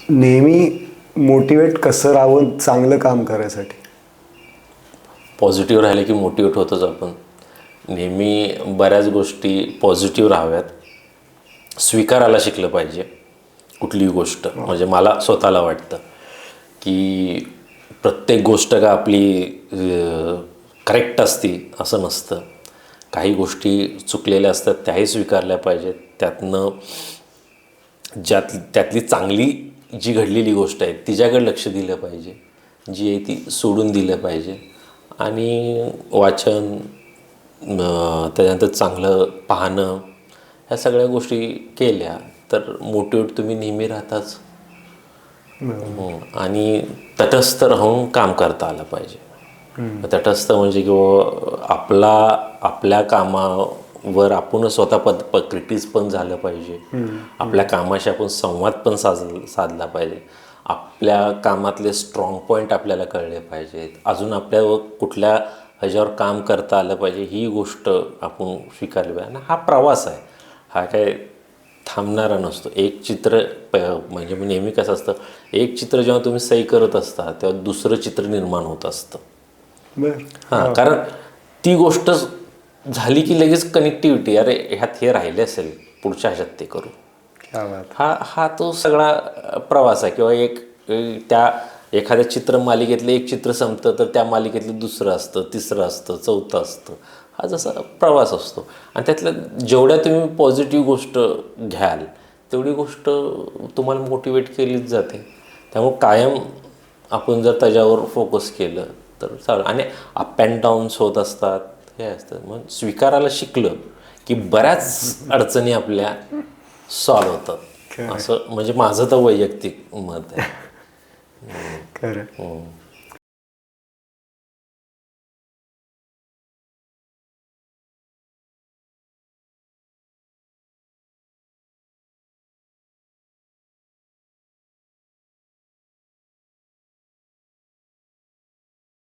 नेहमी मोटिवेट कसं राहावं चांगलं काम करायसाठी? पॉझिटिव्ह राहिले की मोटिवेट होतोच आपण. नेहमी बऱ्याच गोष्टी पॉझिटिव्ह राहाव्यात. स्वीकारायला शिकलं पाहिजे कुठलीही गोष्ट. म्हणजे मला स्वतःला वाटतं की प्रत्येक गोष्ट का आपली करेक्ट असती असं नसतं. काही गोष्टी चुकलेल्या असतात त्याही स्वीकारल्या पाहिजेत. त्यातनं त्यातली चांगली जी घडलेली गोष्ट आहे तिच्याकडे लक्ष दिलं पाहिजे. जी आहे ती सोडून दिलं पाहिजे. आणि वाचन, त्याच्यानंतर चांगलं पाहणं, ह्या सगळ्या गोष्टी केल्या तर मोटिवेट तुम्ही नेहमी राहताच. आणि तटस्थ राहून काम करता आलं पाहिजे. तटस्थ म्हणजे किंवा आपल्या कामावर आपण स्वतः क्रिटिस पण झालं पाहिजे. आपल्या कामाशी आपण संवाद पण साधला पाहिजे. आपल्या कामातले स्ट्रॉंग पॉईंट आपल्याला कळले पाहिजेत. अजून आपल्यावर कुठल्या ह्याच्यावर काम करता आलं पाहिजे ही गोष्ट आपण स्वीकारली पाहिजे. आणि हा प्रवास आहे, हा काय थांबणारा नसतो. एक चित्र म्हणजे नेहमी कसं असतं, एक चित्र जेव्हा तुम्ही सही करत असता तेव्हा दुसरं चित्र निर्माण होत असतं. हां, कारण ती गोष्ट झाली की लगेच कनेक्टिव्हिटी, अरे ह्यात हे राहिले असेल पुढच्या ह्याच्यात ते करू. हा तो सगळा प्रवास आहे. किंवा त्या एखाद्या चित्रमालिकेतलं एक चित्र संपतं तर त्या मालिकेतलं दुसरं असतं, तिसरं असतं, चौथं असतं. हा जसा प्रवास असतो. आणि त्यातल्या जेवढ्या तुम्ही पॉझिटिव्ह गोष्ट घ्याल तेवढी गोष्ट तुम्हाला मोटिवेट केलीच जाते. त्यामुळे कायम आपण जर त्याच्यावर फोकस केलं तर चालेल. आणि अप अँड डाऊन्स होत असतात, हे असतं. मग स्वीकारायला शिकलं की बऱ्याच अडचणी आपल्या सॉल्व्ह होतात. असं म्हणजे माझं तर वैयक्तिक मत आहे. खरं.